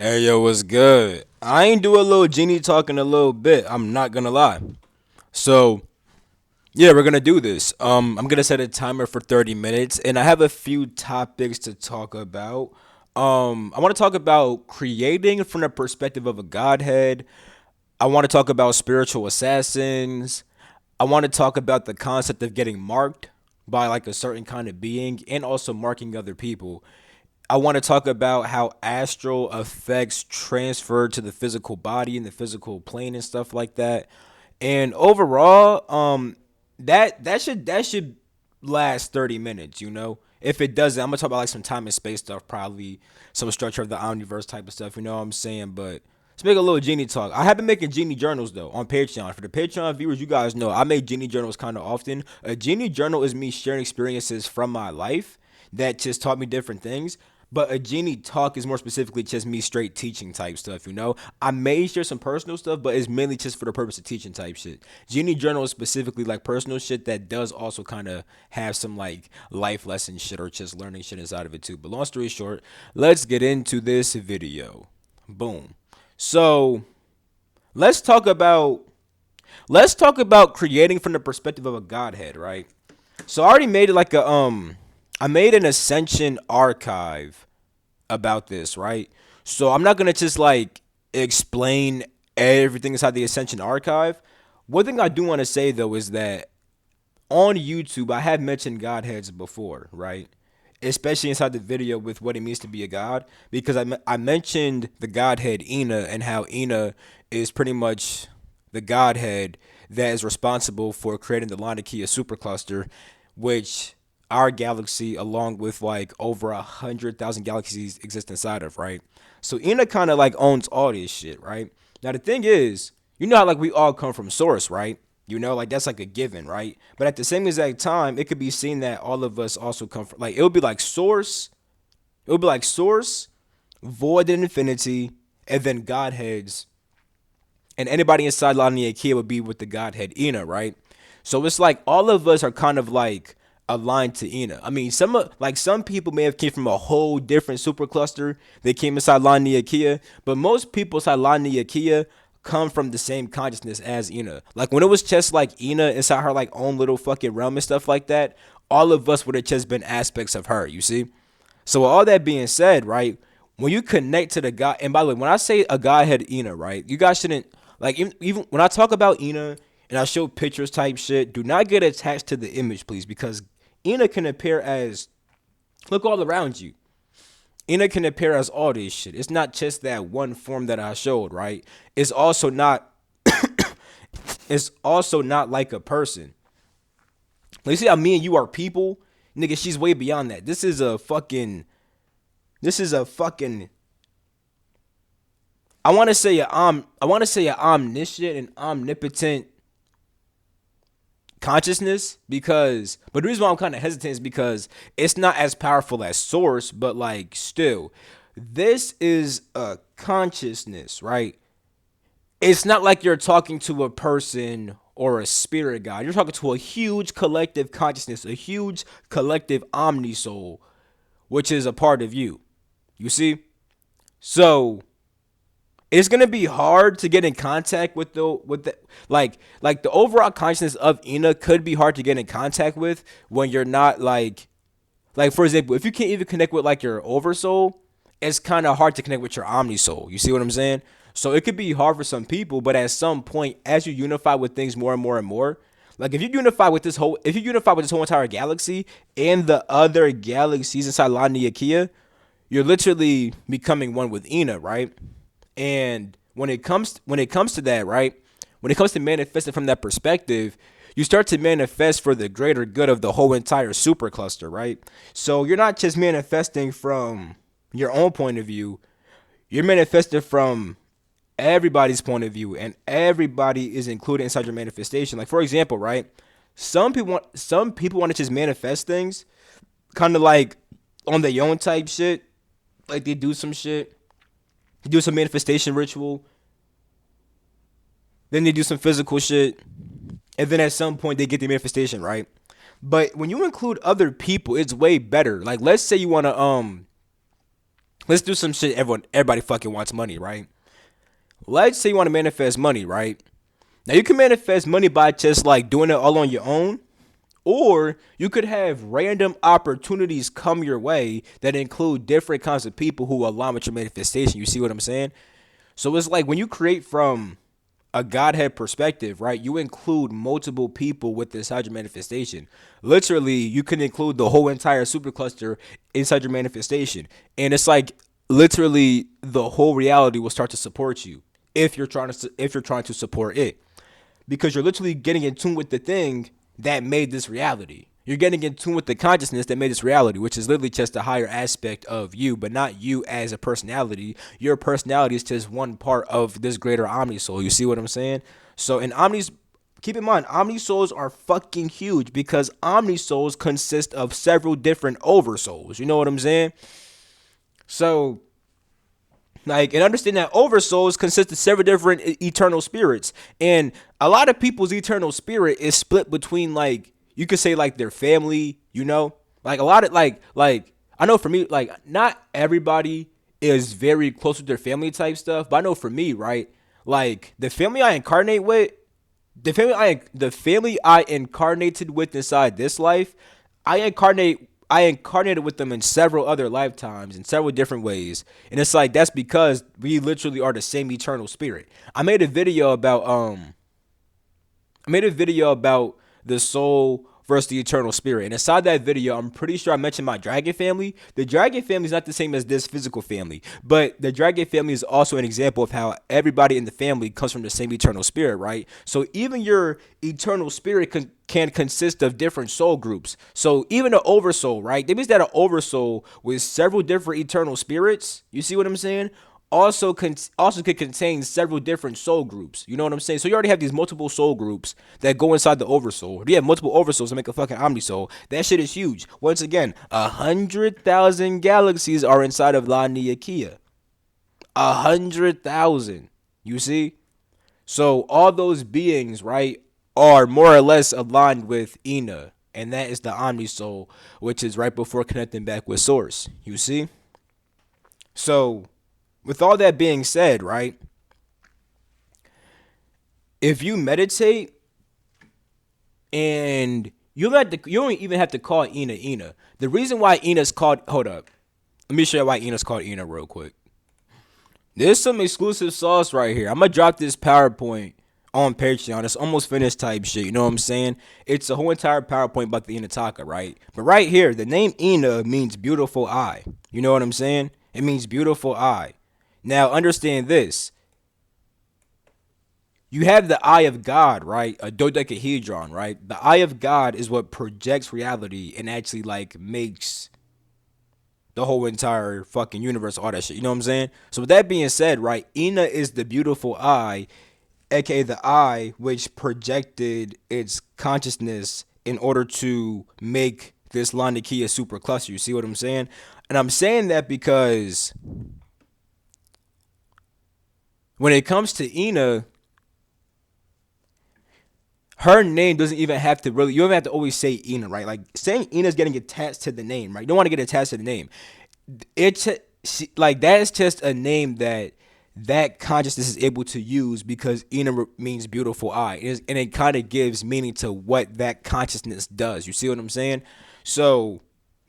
Hey yo, what's good? I ain't do a little genie talk in a little bit. I'm not gonna lie. So yeah, we're gonna do this. I'm gonna set a timer for 30 minutes, and I have a few topics to talk about. I want to talk about creating from the perspective of a godhead. I want to talk about spiritual assassins. I want to talk about the concept of getting marked by like a certain kind of being, and also marking other people. I want to talk about how astral affects transfer to the physical body and the physical plane and stuff like that. And overall, that should last 30 minutes, you know? If it doesn't, I'm gonna talk about like some time and space stuff, probably some structure of the omniverse type of stuff, you know what I'm saying? But let's make a little genie talk. I have been making genie journals though on Patreon. For the Patreon viewers, you guys know I make genie journals kind of often. A genie journal is me sharing experiences from my life that just taught me different things. But a genie talk is more specifically just me straight teaching type stuff, you know? I may share some personal stuff, but it's mainly just for the purpose of teaching type shit. Genie journal is specifically like personal shit that does also kind of have some like life lesson shit or just learning shit inside of it too. But long story short, let's get into this video. Boom. So let's talk about let's talk about creating from the perspective of a godhead, right? So I already made it like a I made an Ascension archive about this, right? So I'm not gonna just like explain everything inside the Ascension archive. One thing I do want to say though is that on YouTube I have mentioned godheads before, right? Especially inside the video with what it means to be a god, because I mentioned the godhead Ina and how Ina is pretty much the godhead that is responsible for creating the Laniakea supercluster, which our galaxy, along with like over 100,000 galaxies, exist inside of, right? So Ina kind of like owns all this shit, right? Now the thing is, you know how like we all come from Source, right? You know, like that's like a given, right? But at the same exact time, it could be seen that all of us also come from like it would be like Source, it would be like Source, Void and Infinity, and then Godheads, and anybody inside Laniakea would be with the Godhead Ina, right? So it's like all of us are kind of like aligned to Ina. I mean, some people may have came from a whole different supercluster. They came inside Laniakea, but most people inside Laniakea come from the same consciousness as Ina. Like when it was just like Ina inside her like own little fucking realm and stuff like that, all of us would have just been aspects of her, you see? So with all that being said, right, when you connect to the God, and by the way, when I say a Godhead Ina, right, you guys shouldn't like even when I talk about Ina and I show pictures type shit, do not get attached to the image, please, because Ina can appear as look all around you. Ina can appear as all this shit. It's not just that one form that I showed, right? It's also not it's also not like a person. Like, you see how me and you are people? Nigga, she's way beyond that. This is a fucking I want to say a omniscient and omnipotent consciousness, because but the reason why I'm kind of hesitant is because it's not as powerful as Source, but like still this is a consciousness, right? It's not like you're talking to a person or a spirit guide. You're talking to a huge collective consciousness, a huge collective omni soul, which is a part of you. You see? So it's gonna be hard to get in contact with the like the overall consciousness of Ina could be hard to get in contact with when you're not like for example, if you can't even connect with like your oversoul, it's kind of hard to connect with your omni soul. You see what I'm saying? So it could be hard for some people, but at some point, as you unify with things more and more and more, like if you unify with this whole entire galaxy and the other galaxies inside Laniakea, you're literally becoming one with Ina, right? And when it comes to that, right? When it comes to manifesting from that perspective, you start to manifest for the greater good of the whole entire supercluster, right? So you're not just manifesting from your own point of view, you're manifesting from everybody's point of view, and everybody is included inside your manifestation. Like for example, right? Some people want to just manifest things kind of like on their own type shit. Like they do some shit, they do some manifestation ritual, then they do some physical shit, and then at some point they get the manifestation, right? But when you include other people, it's way better. Like let's say you want to Let's do some shit everybody fucking wants money, right? Let's say you want to manifest money, right? Now you can manifest money by just like doing it all on your own, or you could have random opportunities come your way that include different kinds of people who align with your manifestation. You see what I'm saying? So it's like when you create from a Godhead perspective, right? You include multiple people with inside your manifestation. Literally, you can include the whole entire supercluster inside your manifestation. And it's like literally the whole reality will start to support you if you're trying to support it, because you're literally getting in tune with the thing that made this reality. You're getting in tune with the consciousness that made this reality, which is literally just a higher aspect of you, but not you as a personality. Your personality is just one part of this greater omni soul. You see what I'm saying? So in omnis, keep in mind, omni souls are fucking huge because omni souls consist of several different oversouls. You know what I'm saying? So like, and understand that oversouls consist of several different eternal spirits. And a lot of people's eternal spirit is split between, like, you could say, like, their family, you know? Like, a lot of, I know for me, like, not everybody is very close with their family type stuff. But I know for me, right? Like, the family I incarnate with, the family I incarnated with inside this life, I incarnated with them in several other lifetimes in several different ways. And it's like that's because we literally are the same eternal spirit. I made a video about the soul versus the eternal spirit. And inside that video, I'm pretty sure I mentioned my dragon family. The dragon family is not the same as this physical family, but the dragon family is also an example of how everybody in the family comes from the same eternal spirit, right? So even your eternal spirit can consist of different soul groups. So even an oversoul, right? That means that an oversoul with several different eternal spirits, you see what I'm saying? Also could contain several different soul groups. You know what I'm saying? So you already have these multiple soul groups that go inside the oversoul. You have multiple oversouls to make a fucking omnisoul. That shit is huge. Once again, 100,000 galaxies are inside of La Niakia. 100,000. You see? So all those beings, right, are more or less aligned with Ina, and that is the omnisoul, which is right before connecting back with Source. You see? So with all that being said, right, if you meditate and you don't even have to call Ina Ina. The reason why Ina's called hold up. Let me show you why Ina's called Ina real quick. There's some exclusive sauce right here. I'm gonna drop this PowerPoint on Patreon. It's almost finished type shit. You know what I'm saying? It's a whole entire PowerPoint about the Inataka, right? But right here, the name Ina means beautiful eye. You know what I'm saying? It means beautiful eye. Now understand this. You have the eye of God, right? A dodecahedron, right? The eye of God is what projects reality and actually like makes the whole entire fucking universe, all that shit. You know what I'm saying? So with that being said, right, Ina is the beautiful eye, aka the eye which projected its consciousness in order to make this Lanikia supercluster. You see what I'm saying? And I'm saying that because when it comes to Ina, her name doesn't even have to really, you don't have to always say Ina, right? Like saying Ina is getting attached to the name, right? You don't want to get attached to the name. It's like that is just a name that consciousness is able to use because Ina means beautiful eye. And it kind of gives meaning to what that consciousness does. You see what I'm saying? So,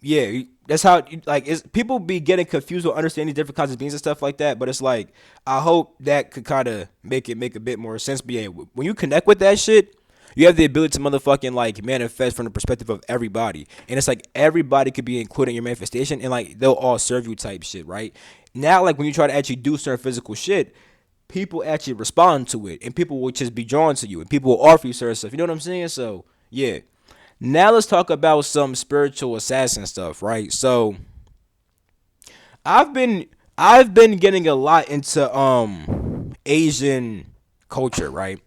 yeah, that's how, like, people be getting confused with understanding different kinds of beings and stuff like that. But it's like, I hope that could kind of make a bit more sense. But yeah, when you connect with that shit, you have the ability to motherfucking like manifest from the perspective of everybody. And it's like everybody could be included in your manifestation and like they'll all serve you type shit, right? Now, like when you try to actually do certain physical shit, people actually respond to it and people will just be drawn to you and people will offer you certain stuff. You know what I'm saying? So, yeah. Now let's talk about some spiritual assassin stuff, right? So, I've been getting a lot into Asian culture, right?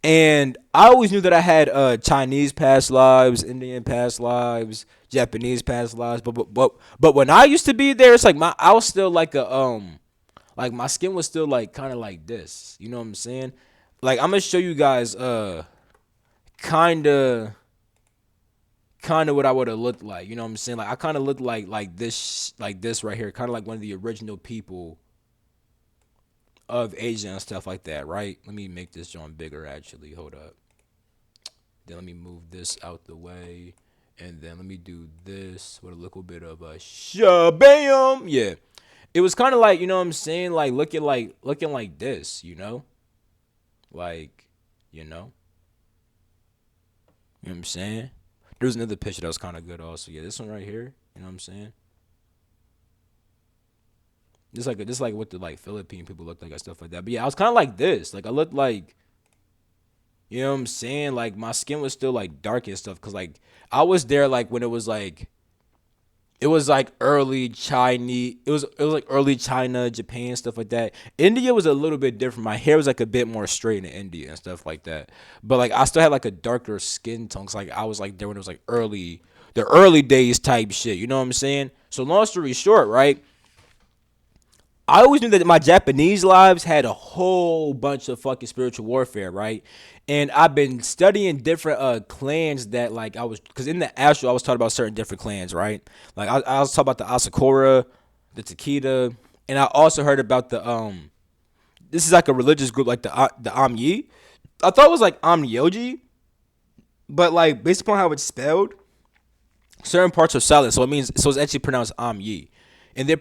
And I always knew that I had Chinese past lives, Indian past lives, Japanese past lives. But when I used to be there, it's like I was still like my skin was still like kind of like this. You know what I'm saying? Like I'm gonna show you guys kind of kind of what I would have looked like. You know what I'm saying? Like I kind of looked like this right here, kind of like one of the original people of Asia and stuff like that, right? Let me make this joint bigger. Actually, hold up. Then let me move this out the way, and then let me do this with a little bit of a shabam. Yeah, it was kind of like, you know what I'm saying, looking like this, like you know, you know what I'm saying. There's another picture that was kind of good also. Yeah, this one right here. You know what I'm saying? Just like what the like Philippine people look like and stuff like that. But yeah, I was kind of like this. Like I looked like, you know what I'm saying? Like my skin was still like dark and stuff, cause like I was there like when it was like early Chinese. It was like early China, Japan, stuff like that. India was a little bit different. My hair was like a bit more straight in India and stuff like that. But like I still had like a darker skin tone. 'Cause like I was like there when it was like the early days type shit. You know what I'm saying? So long story short, right? I always knew that my Japanese lives had a whole bunch of fucking spiritual warfare, right? And I've been studying different clans that like I was, because in the Astral I was taught about certain different clans, right? Like I was taught about the Asakura, the Takeda, and I also heard about the this is like a religious group like the Amyi. I thought it was like Amnioji, but like based upon how it's spelled, certain parts are silent, so it's actually pronounced Amyi. And they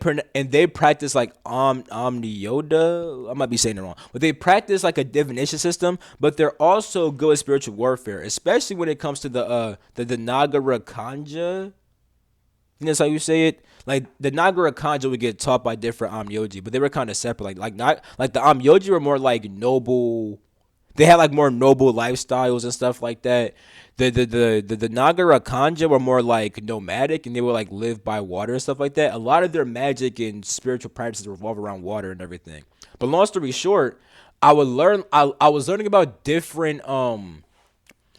practice like Omniyoda. I might be saying it wrong, but they practice like a divination system. But they're also good at spiritual warfare, especially when it comes to the Nagara Kanja. That's how you say it. Like the Nagara Kanja would get taught by different Amyoji, but they were kind of separate. Like not like the Amyoji were more like noble. They had like more noble lifestyles and stuff like that. The Nagara Kanja were more like nomadic, and they would like live by water and stuff like that. A lot of their magic and spiritual practices revolve around water and everything. But long story short, I was learning about different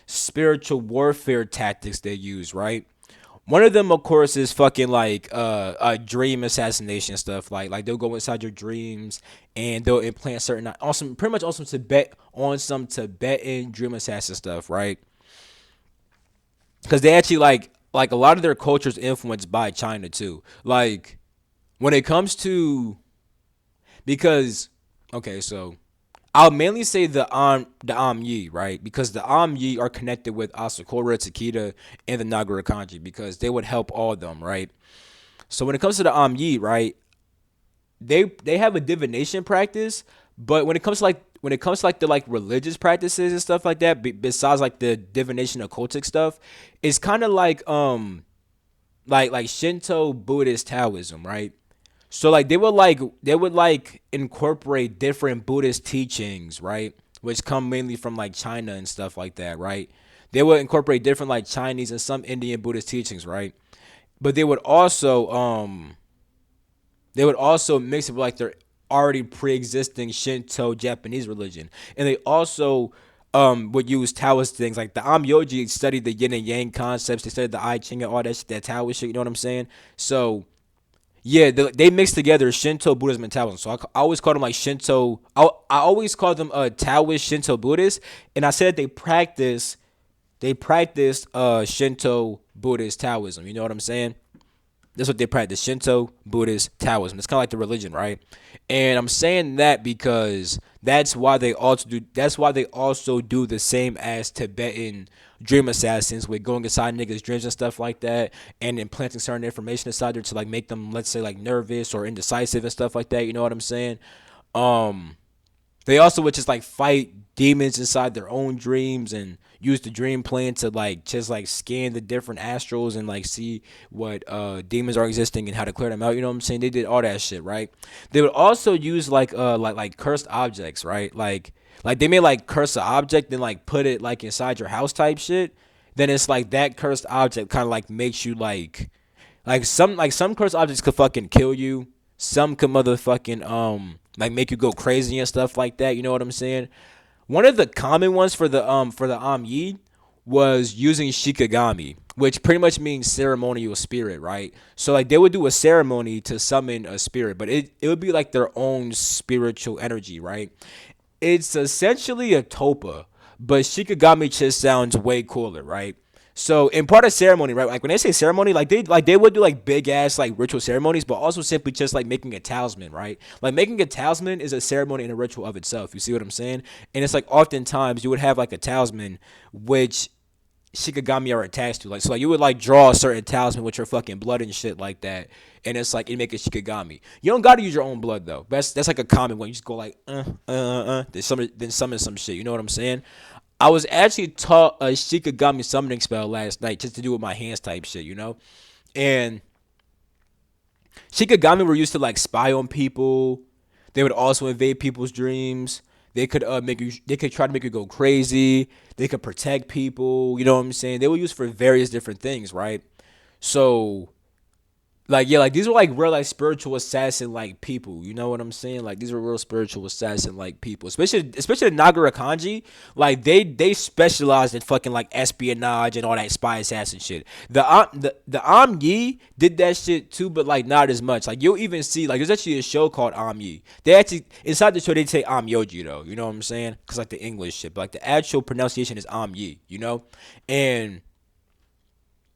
spiritual warfare tactics they use, right? One of them, of course, is fucking like dream assassination stuff. Like they'll go inside your dreams and they'll implant certain awesome, pretty much awesome some Tibetan dream assassin stuff, right? Because they actually like a lot of their culture is influenced by China too. Like when it comes to, because okay, so I'll mainly say the Amyi, right? Because the Amyi are connected with Asakura, Takeda, and the Nagara Kanji because they would help all of them, right? So when it comes to the Amyi, right, they have a divination practice, but when it comes to like the like religious practices and stuff like that, besides like the divination occultic stuff, it's kind of like Shinto, Buddhist, Taoism, right? So like they would like incorporate different Buddhist teachings, right? Which come mainly from like China and stuff like that, right? They would incorporate different like Chinese and some Indian Buddhist teachings, right? But they would also mix it with like their already pre-existing Shinto Japanese religion, and they also would use Taoist things like the Amyoji studied the yin and yang concepts. They studied the I Ching and all that shit, that Taoist shit. You know what I'm saying? So yeah, they mix together Shinto, Buddhism, and Taoism. So I always call them like Shinto. I always call them Taoist Shinto Buddhist, and I said they practice Shinto, Buddhist, Taoism. You know what I'm saying? That's what they practice: Shinto, Buddhist, Taoism. It's kind of like the religion, right? And I'm saying that because that's why they also do the same as Tibetan dream assassins, with going inside niggas' dreams and stuff like that, and implanting certain information inside there to like make them, let's say, like nervous or indecisive and stuff like that. You know what I'm saying? Um, they also would just like fight demons inside their own dreams and use the dream plane to like just like scan the different astrals and like see what demons are existing and how to clear them out. You know what I'm saying? They did all that shit, right? They would also use like cursed objects, right? Like they may like curse an object and like put it like inside your house type shit. Then it's like that cursed object kind of like makes you like some cursed objects could fucking kill you. Some could motherfucking like make you go crazy and stuff like that. You know what I'm saying? One of the common ones for the Amyi was using Shikigami, which pretty much means ceremonial spirit, right? So like they would do a ceremony to summon a spirit, but it would be like their own spiritual energy, right? It's essentially a topa, but Shikigami just sounds way cooler, right? So in part of ceremony, right? Like when they say ceremony, like they would do like big ass like ritual ceremonies, but also simply just like making a talisman, right? Like making a talisman is a ceremony and a ritual of itself. You see what I'm saying? And it's like oftentimes you would have like a talisman which Shikigami are attached to. Like so like you would like draw a certain talisman with your fucking blood and shit like that. And it's like it make a Shikigami. You don't gotta use your own blood though. That's like a common one. You just go like then summon some shit. You know what I'm saying? I was actually taught a Shikigami summoning spell last night just to do with my hands type shit, you know? And Shikigami were used to like spy on people. They would also invade people's dreams. They could make you. They could try to make you go crazy. They could protect people. You know what I'm saying? They were used for various different things, right? So like yeah, like these were like real like spiritual assassin like people. You know what I'm saying? Like these were real spiritual assassin like people. Especially the Nagara Kanji. Like they specialized in fucking like espionage and all that spy assassin shit. The Yi did that shit too, but like not as much. Like you'll even see like there's actually a show called Yi. They actually inside the show they say Yoji though. You know what I'm saying? Cause like the English shit, but like the actual pronunciation is Yi. You know, and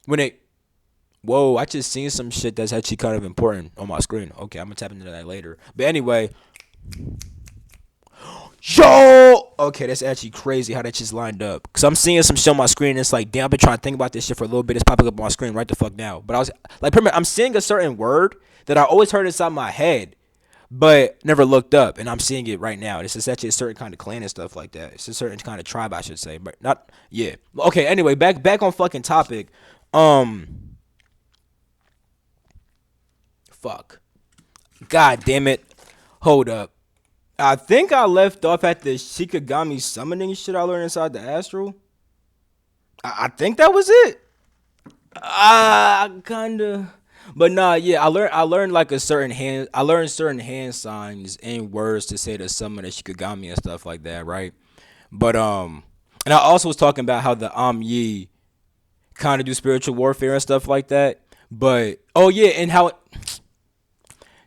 when it whoa, I just seen some shit that's actually kind of important on my screen. Okay, I'm gonna tap into that later. But anyway, yo, okay, that's actually crazy how that just lined up. Cause I'm seeing some shit on my screen. And it's like, damn, I've been trying to think about this shit for a little bit. It's popping up on my screen right the fuck now. But I was like, I'm seeing a certain word that I always heard inside my head, but never looked up, and I'm seeing it right now. This is actually a certain kind of clan and stuff like that. It's a certain kind of tribe, I should say, but not yeah. Okay, anyway, back on fucking topic. Fuck. God damn it. Hold up. I think I left off at the Shikigami summoning shit I learned inside the Astral. I think that was it. Kinda. But nah, yeah, I learned like a certain hand I learned certain hand signs and words to say to summon a Shikigami and stuff like that, right? But and I also was talking about how the Yi kind of do spiritual warfare and stuff like that. But oh yeah, and how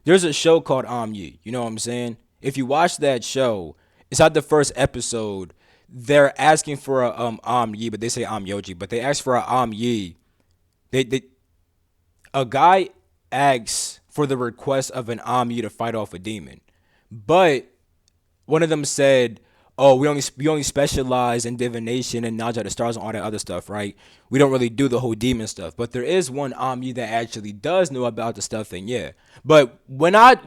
there's a show called Yi. You know what I'm saying? If you watch that show, it's not the first episode. They're asking for a Yi, but they say Yoji, but they ask for a Yi. They a guy asks for the request of an Yi to fight off a demon, but one of them said, "Oh, we only specialize in divination and knowledge of the stars and all that other stuff, right? We don't really do the whole demon stuff. But there is one Omni that actually does know about the stuff, and yeah. But when I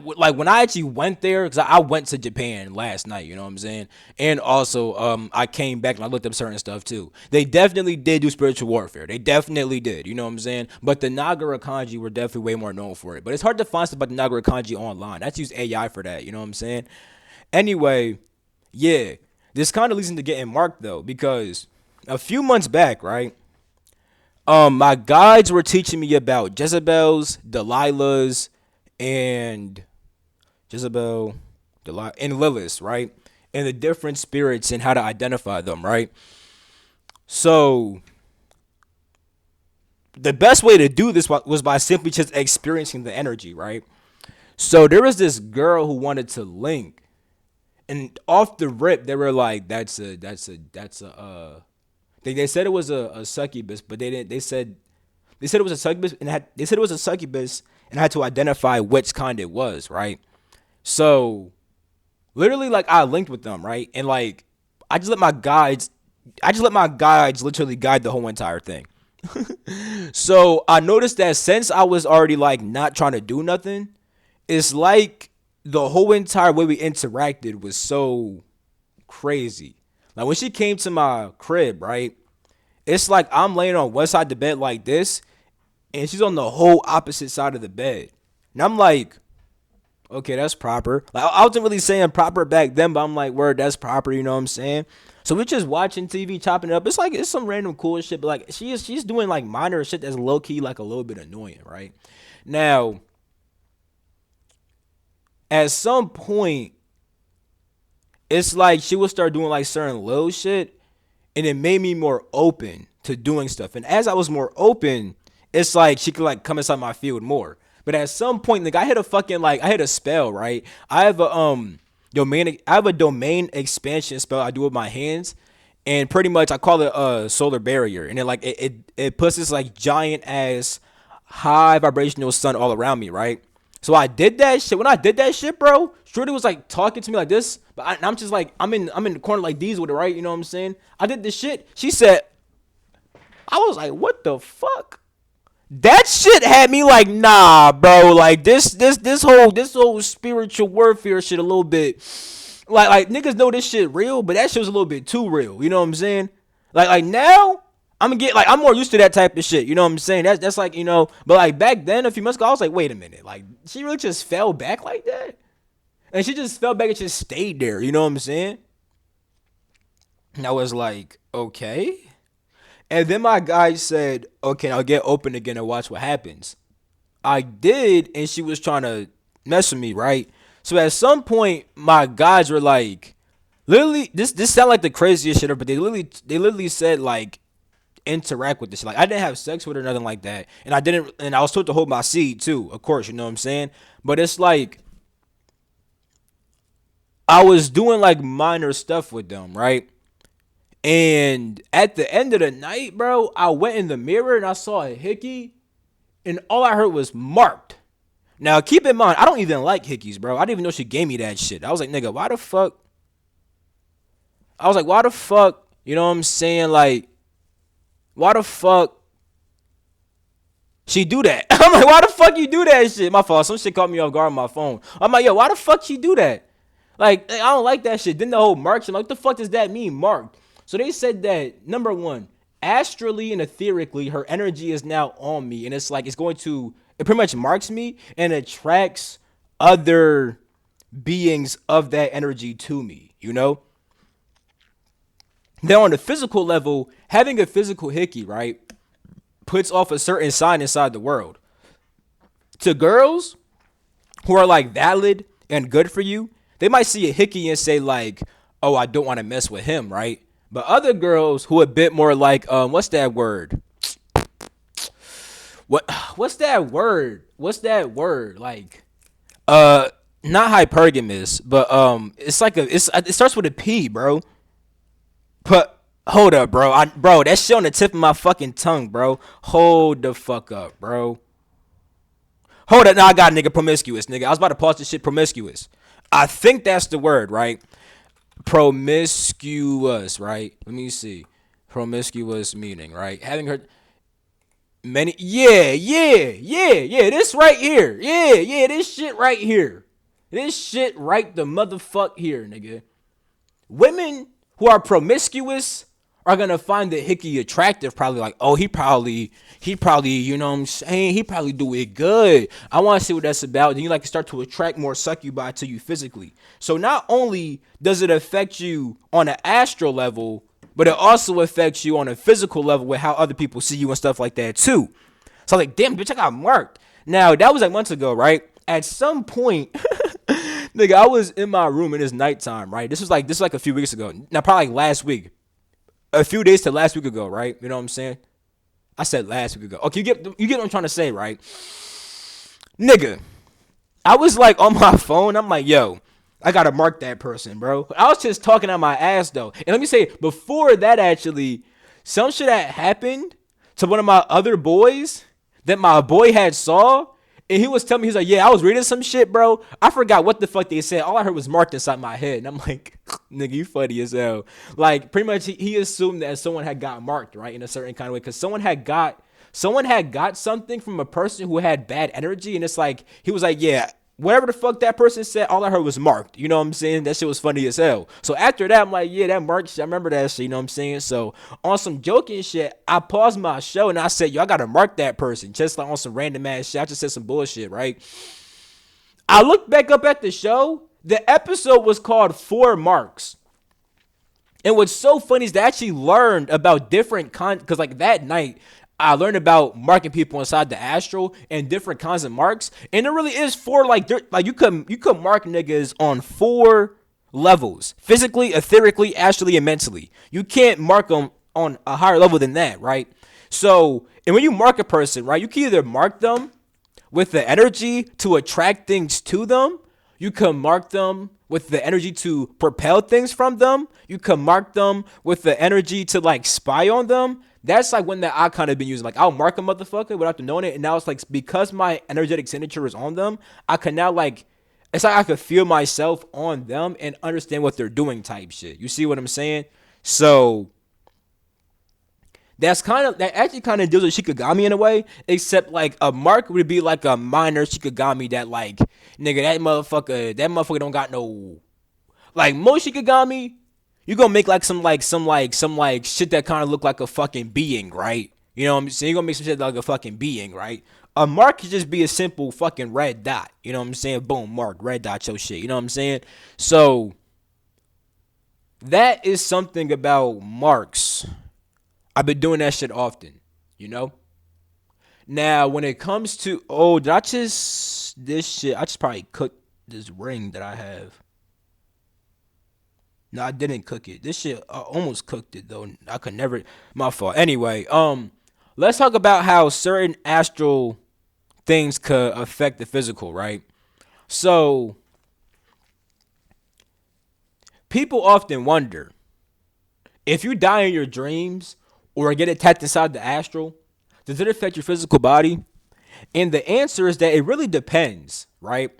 actually went there, because I went to Japan last night, you know what I'm saying, and also I came back and I looked up certain stuff too. They definitely did do spiritual warfare. They definitely did, you know what I'm saying. But the Nagara Kanji were definitely way more known for it. But it's hard to find stuff about the Nagara Kanji online. That's use AI for that, you know what I'm saying. Anyway, yeah, this kind of leads into getting marked though, because a few months back, right? My guides were teaching me about Jezebels, Delilahs, and Jezebel, Delilah, and Lilith, right? And the different spirits and how to identify them, right? So the best way to do this was by simply just experiencing the energy, right? So there was this girl who wanted to link, and off the rip, they were like, They said it was a succubus, but they didn't. They said it was a succubus, and they said it was a succubus, and I had to identify which kind it was, right? So literally, like I linked with them, right, and like I just let my guides, literally guide the whole entire thing. So I noticed that since I was already like not trying to do nothing, it's like the whole entire way we interacted was so crazy. Like when she came to my crib, right? It's like I'm laying on one side of the bed like this, and she's on the whole opposite side of the bed. And I'm like, okay, that's proper. Like I wasn't really saying proper back then, but I'm like, word, that's proper. You know what I'm saying? So we're just watching TV, chopping it up. It's like it's some random cool shit, but like she's doing like minor shit that's low key, like a little bit annoying, right? Now, at some point, it's like she would start doing like certain little shit, and it made me more open to doing stuff. And as I was more open, it's like she could like come inside my field more. But at some point, like I hit a spell, right? I have a domain expansion spell I do with my hands, and pretty much I call it a solar barrier, and it puts this like giant ass high vibrational sun all around me, right? So I did that shit. When I did that shit, bro, Shorty was like talking to me like this, but I'm just like I'm in the corner like these with it, right? You know what I'm saying? I did this shit. She said, I was like, what the fuck? That shit had me like, nah, bro. Like this whole spiritual warfare shit a little bit. Like niggas know this shit real, but that shit was a little bit too real. You know what I'm saying? Like now I'm gonna get like I'm more used to that type of shit. You know what I'm saying? That's like, you know. But like back then, a few months ago, I was like, wait a minute, like she really just fell back like that, and she just fell back and just stayed there. You know what I'm saying? And I was like, okay. And then my guy said, okay, I'll get open again and watch what happens. I did, and she was trying to mess with me, right? So at some point, my guys were like, literally, this sound like the craziest shit ever, but they literally said like interact with this. Like I didn't have sex with her, nothing like that, and I was told to hold my seed too, of course, you know what I'm saying. But it's like I was doing like minor stuff with them, right? And at the end of the night, bro, I went in the mirror and I saw a hickey, and all I heard was marked. Now, keep in mind, I don't even like hickeys, bro. I didn't even know she gave me that shit. I was like, nigga, why the fuck? I was like, why the fuck? You know what I'm saying? Like, why the fuck she do that? I'm like, why the fuck you do that shit? My fault. Some shit caught me off guard on my phone. I'm like, yo, why the fuck she do that? Like, I don't like that shit. Then the whole mark shit, I'm like, what the fuck does that mean, marked? So they said that, number one, astrally and etherically, her energy is now on me. And it's like, it pretty much marks me and attracts other beings of that energy to me, you know? Now, on the physical level, having a physical hickey, right, puts off a certain sign inside the world. To girls who are like valid and good for you, they might see a hickey and say like, oh, I don't want to mess with him, right? But other girls who are a bit more like, what's that word? What's that word? What's that word? Like, not hypergamous, but it's like it starts with a P, bro. But hold up, bro, that shit on the tip of my fucking tongue, bro. Hold the fuck up, bro. Hold up, now I got nigga promiscuous, nigga. I was about to pause this shit promiscuous. I think that's the word, right? Promiscuous, right? Let me see. Promiscuous meaning, right? Having heard many, yeah. This right here, yeah. This shit right here, this shit right the motherfuck here, nigga. Women who are promiscuous are gonna find the hickey attractive. Probably like, oh, he probably, you know what I'm saying? He probably do it good. I want to see what that's about. Then you like start to attract more succubi to you physically. So not only does it affect you on an astral level, but it also affects you on a physical level with how other people see you and stuff like that too. So I'm like, damn, bitch, I got marked. Now that was like months ago, right? At some point, nigga, I was in my room and it's nighttime, right? This was like a few weeks ago. Now probably like last week. A few days to last week ago, right? You know what I'm saying? I said last week ago. Okay, you get what I'm trying to say, right? Nigga, I was like on my phone. I'm like, yo, I gotta mark that person, bro. I was just talking out my ass though. And let me say, before that actually, some shit had happened to one of my other boys that my boy had saw. And he was telling me, he's like, yeah, I was reading some shit, bro. I forgot what the fuck they said. All I heard was marked inside my head. And I'm like, nigga, you funny as hell. Like, pretty much he assumed that someone had got marked, right, in a certain kind of way. Because someone had got something from a person who had bad energy. And it's like, he was like, yeah, whatever the fuck that person said, all I heard was marked. You know what I'm saying? That shit was funny as hell. So after that, I'm like, yeah, that marked shit, I remember that shit, you know what I'm saying? So on some joking shit, I paused my show and I said, yo, I gotta mark that person. Just like on some random ass shit. I just said some bullshit, right? I looked back up at the show. The episode was called 4 Marks. And what's so funny is they actually learned about different because like that night, I learned about marking people inside the astral and different kinds of marks. And there really is 4, like you could mark niggas on 4 levels: physically, etherically, astrally, and mentally. You can't mark them on a higher level than that, right? So, and when you mark a person, right, you can either mark them with the energy to attract things to them. You can mark them with the energy to propel things from them. You can mark them with the energy to like spy on them. That's like one that I kind of been using. Like I'll mark a motherfucker without knowing it, and now it's like because my energetic signature is on them, I can now like it's like I could feel myself on them and understand what they're doing type shit. You see what I'm saying? So that actually kind of deals with Shikigami in a way, except like a mark would be like a minor Shikigami that like nigga that motherfucker don't got no like most Shikigami. You gonna make like some shit that kind of look like a fucking being, right? You know what I'm saying? You gonna make some shit like a fucking being, right? A mark could just be a simple fucking red dot. You know what I'm saying? Boom, mark, red dot, your shit. You know what I'm saying? So that is something about marks. I've been doing that shit often, you know? Now, when it comes to, did I just, this shit, I just probably cooked this ring that I have. No, I didn't cook it. This shit, I almost cooked it though. I could never, my fault. Anyway, let's talk about how certain astral things could affect the physical, right? So, people often wonder if you die in your dreams or get attacked inside the astral, does it affect your physical body? And the answer is that it really depends, right?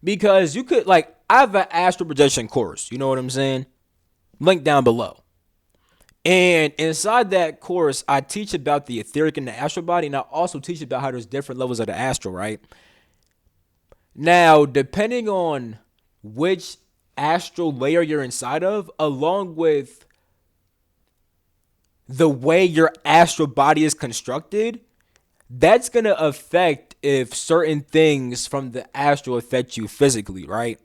Because you could, like, I have an astral projection course, you know what I'm saying? Link down below. And inside that course, I teach about the etheric and the astral body, and I also teach about how there's different levels of the astral, right? Now, depending on which astral layer you're inside of, along with the way your astral body is constructed, that's going to affect if certain things from the astral affect you physically, right?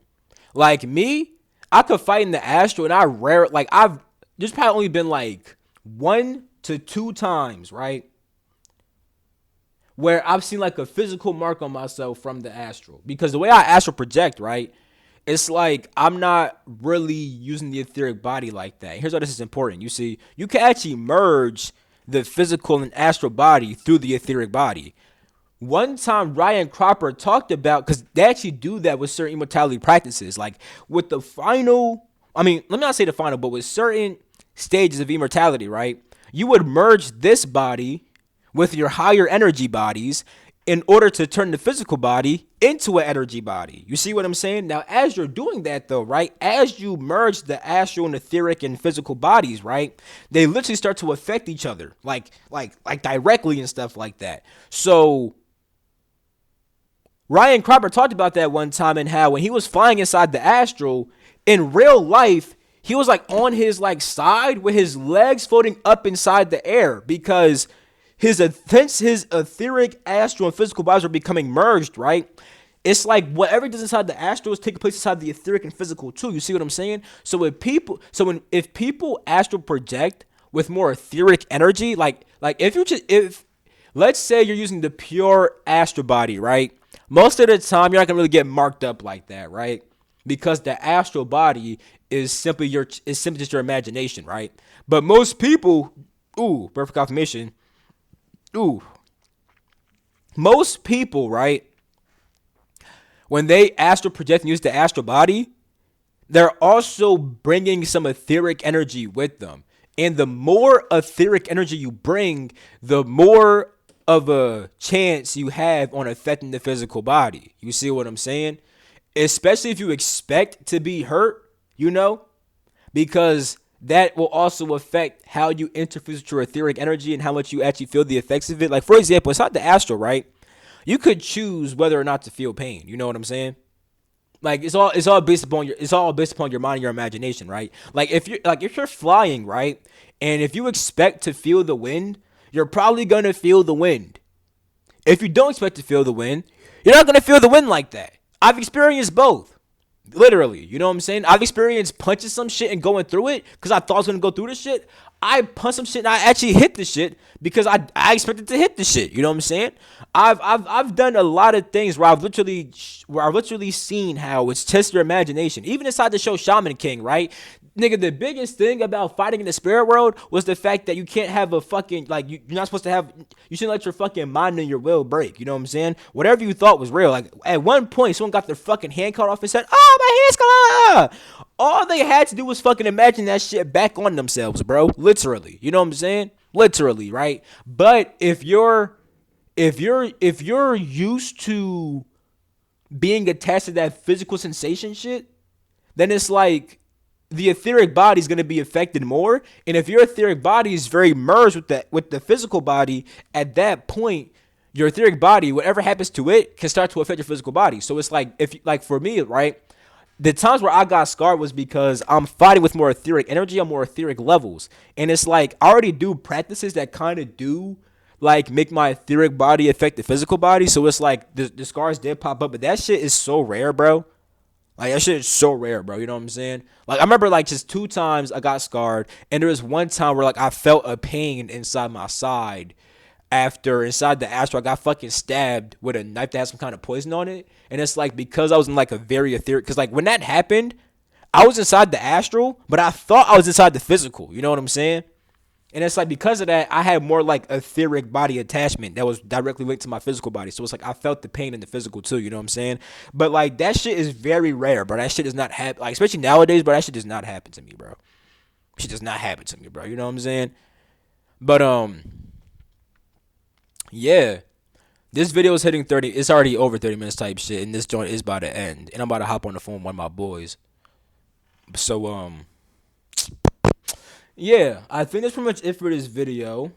Like me, I could fight in the astral, and there's probably only been like 1 to 2 times, right? Where I've seen like a physical mark on myself from the astral. Because the way I astral project, right? It's like I'm not really using the etheric body like that. Here's why this is important. You see, you can actually merge the physical and astral body through the etheric body. One time Ryan Cropper talked about, because they actually do that with certain immortality practices, like with the final, let me not say the final, but with certain stages of immortality, right? You would merge this body with your higher energy bodies in order to turn the physical body into an energy body. You see what I'm saying? Now, as you're doing that though, right? As you merge the astral and etheric and physical bodies, right? They literally start to affect each other, like directly and stuff like that. So Ryan Cropper talked about that one time, and how when he was flying inside the astral, in real life, he was like on his like side with his legs floating up inside the air, because his etheric, astral, and physical bodies are becoming merged, right? It's like whatever does inside the astral is taking place inside the etheric and physical too. You see what I'm saying? So if people astral project with more etheric energy, like if let's say you're using the pure astral body, right? Most of the time you're not gonna really get marked up like that, right? Because the astral body is simply just your imagination, right? But most people, perfect confirmation. Most people, right, when they astral project and use the astral body, they're also bringing some etheric energy with them. And the more etheric energy you bring, the more of a chance you have on affecting the physical body. You see what I'm saying? Especially if you expect to be hurt, because that will also affect how you interface with your etheric energy and how much you actually feel the effects of it. Like, for example, it's not the astral, right? You could choose whether or not to feel pain. You know what I'm saying? Like, it's all based upon your mind and your imagination, right? Like if you're flying, right, and if you expect to feel the wind, you're probably gonna feel the wind. If you don't expect to feel the wind, you're not gonna feel the wind like that. I've experienced both. Literally, you know what I'm saying? I've experienced punching some shit and going through it because I thought I was going to go through this shit. I punched some shit and I actually hit the shit because I expected to hit the shit. You know what I'm saying? I've done a lot of things where I've literally seen how it's test your imagination. Even inside the show Shaman King, right? Nigga, the biggest thing about fighting in the spirit world was the fact that you can't have a fucking like you're not supposed to have you shouldn't let your fucking mind and your will break. You know what I'm saying? Whatever you thought was real. Like at one point, someone got their fucking hand cut off and said, "Oh, my hand's cut off." All they had to do was fucking imagine that shit back on themselves, bro. Literally. You know what I'm saying? Literally, right? But if you're used to being attached to that physical sensation shit, then it's like the etheric body is going to be affected more. And if your etheric body is very merged with the physical body, at that point, your etheric body, whatever happens to it, can start to affect your physical body. So it's like if like for me, right? The times where I got scarred was because I'm fighting with more etheric energy on more etheric levels. And it's like I already do practices that kind of do like make my etheric body affect the physical body. So it's like the scars did pop up, but that shit is so rare, bro. Like that shit is so rare, bro. You know what I'm saying? Like I remember like just 2 times I got scarred, and there was one time where like I felt a pain inside my side after inside the astral I got fucking stabbed with a knife that had some kind of poison on it. And it's like because I was in like a very etheric, because like when that happened, I was inside the astral, but I thought I was inside the physical. You know what I'm saying? And it's like because of that, I had more like etheric body attachment that was directly linked to my physical body. So it's like I felt the pain in the physical too. You know what I'm saying? But like that shit is very rare, bro. That shit does not happen. Like especially nowadays, bro. That shit does not happen to me, bro. Shit does not happen to me, bro. You know what I'm saying? But yeah. This video is hitting 30. It's already over 30 minutes type shit, and this joint is about to end. And I'm about to hop on the phone with one of my boys. So yeah, I think that's pretty much it for this video.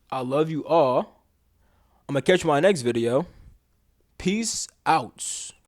I love you all. I'm gonna catch you in my next video. Peace out.